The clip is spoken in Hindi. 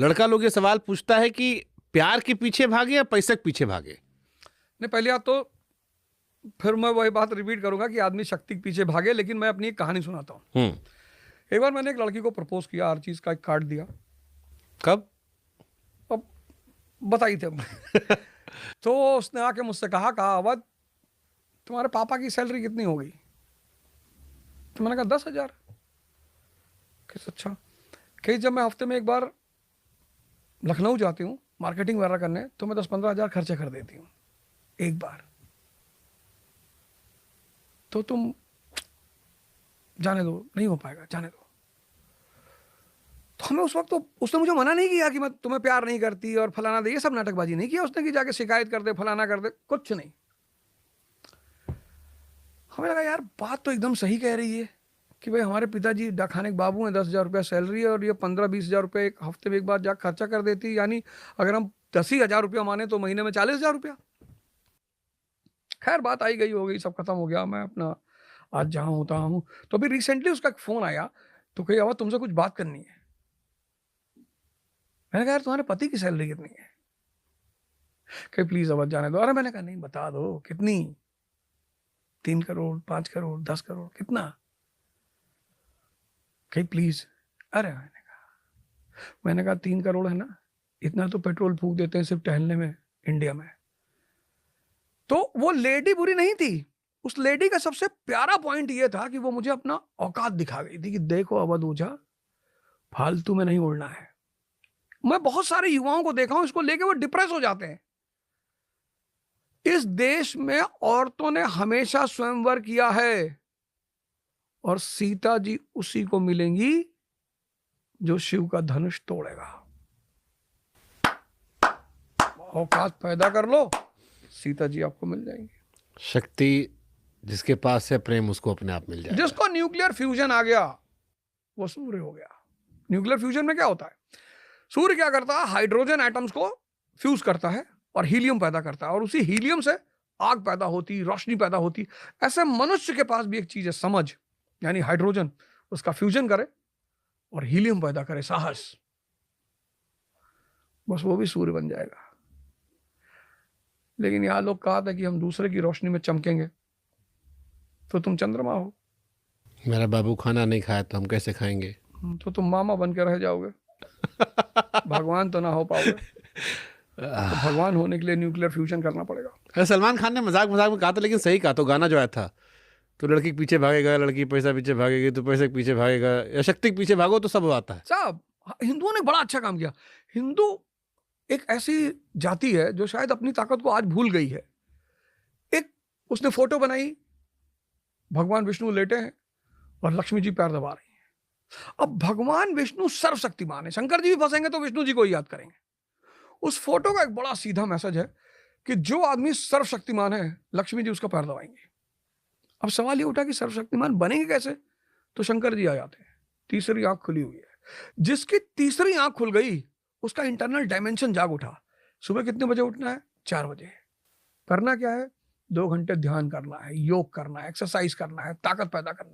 लड़का लोग ये सवाल पूछता है कि प्यार के पीछे भागे या पैसे के पीछे भागे। नहीं, पहले बात तो फिर मैं वही बात रिपीट करूंगा कि आदमी शक्ति के पीछे भागे, लेकिन मैं अपनी एक कहानी सुनाता हूँ। एक बार मैंने एक लड़की को प्रपोज किया, हर चीज का एक कार्ड दिया। कब? अब बताई थे तो उसने आके मुझसे कहा अवध तुम्हारे पापा की सैलरी कितनी हो गई? तो मैंने कहा 10,000। अच्छा। कहीं जब मैं हफ्ते में एक बार लखनऊ जाती हूँ मार्केटिंग वगैरह करने, तो मैं 10-15 हज़ार खर्चे कर देती हूँ एक बार। तो तुम जाने दो, नहीं हो पाएगा, जाने दो। तो हमें उस वक्त तो उसने मुझे मना नहीं किया कि मैं तुम्हें प्यार नहीं करती और फलाना दे, ये सब नाटकबाजी नहीं किया उसने कि जाके शिकायत कर दे, फलाना कर दे, कुछ नहीं। हमें लगा यार बात तो एकदम सही कह रही है कि भाई हमारे पिताजी डाकखाने के बाबू हैं, 10,000 रुपया सैलरी है और ये 15-20 हज़ार रुपये एक हफ्ते में एक बार जा खर्चा कर देती, यानी अगर हम 10 ही हज़ार रुपया माने तो महीने में 40,000 रुपया। खैर बात आई गई हो गई, सब खत्म हो गया, मैं अपना आज जहाँ होता हूँ। तो अभी रिसेंटली उसका एक फोन आया, तो कही अब तुमसे कुछ बात करनी है। मैंने कहा यार तुम्हारे पति की सैलरी कितनी है? कही प्लीज अब जाने दो। अरे मैंने कहा नहीं बता दो कितनी, 3 करोड़, 5 करोड़, 10 करोड़, कितना? कही प्लीज। अरे मैंने कहा 3 करोड़ है ना, इतना तो पेट्रोल फूक देते हैं सिर्फ टहलने में इंडिया में। तो वो लेडी बुरी नहीं थी, उस लेडी का सबसे प्यारा पॉइंट ये था कि वो मुझे अपना औकात दिखा गई थी कि देखो अवध ओझा, फालतू में नहीं उड़ना है। मैं बहुत सारे युवाओं को देखा हूं इसको लेके वो डिप्रेस हो जाते हैं। इस देश में औरतों ने हमेशा स्वयंवर किया है और सीता जी उसी को मिलेंगी जो शिव का धनुष तोड़ेगा। औकात पैदा कर लो, सीता जी आपको मिल जाएंगी। शक्ति जिसके पास है, प्रेम उसको अपने आप मिल जाएगा। जिसको न्यूक्लियर फ्यूजन आ गया वो सूर्य हो गया। न्यूक्लियर फ्यूजन में क्या होता है? सूर्य क्या करता है, हाइड्रोजन एटम्स को फ्यूज करता है और हीलियम पैदा करता है, और उसी हीलियम से आग पैदा होती, रोशनी पैदा होती। ऐसे मनुष्य के पास भी एक चीज है, समझ, यानी हाइड्रोजन, उसका फ्यूजन करे और हीलियम पैदा करे, साहस, बस वो भी सूर्य बन जाएगा। लेकिन यहां लोग कहा था कि हम दूसरे की रोशनी में चमकेंगे, तो तुम चंद्रमा हो। मेरा बाबू खाना नहीं खाया तो हम कैसे खाएंगे? तो तुम मामा बन के रह जाओगे भगवान तो ना हो पाओगे। तो भगवान होने के लिए न्यूक्लियर फ्यूजन करना पड़ेगा। सलमान खान ने मजाक मजाक में कहा था, लेकिन सही कहा। तो गाना जो आया था, तो लड़की के पीछे भागेगा, लड़की पैसा पीछे भागेगी, तो पैसे के पीछे भागेगा, या शक्ति के पीछे भागो तो सब आता है। साहब हिंदुओं ने बड़ा अच्छा काम किया। हिंदू एक ऐसी जाति है जो शायद अपनी ताकत को आज भूल गई है। एक उसने फोटो बनाई, भगवान विष्णु लेटे हैं और लक्ष्मी जी पैर दबा रही हैं। अब भगवान विष्णु सर्वशक्तिमान है, शंकर जी भी फंसेंगे तो विष्णु जी को ही याद करेंगे। उस फोटो का एक बड़ा सीधा मैसेज है कि जो आदमी सर्वशक्तिमान है, लक्ष्मी जी उसका पैर दबाएंगे। अब सवाल ये उठा कि सर्वशक्तिमान बनेंगे कैसे? तो शंकर जी आ जाते हैं, तीसरी आंख खुली हुई है। जिसकी तीसरी आंख खुल गई उसका इंटरनल डायमेंशन जाग उठा। सुबह कितने बजे उठना है? 4 बजे। करना क्या है? 2 घंटे ध्यान करना है, योग करना है, एक्सरसाइज करना है, ताकत पैदा करना है।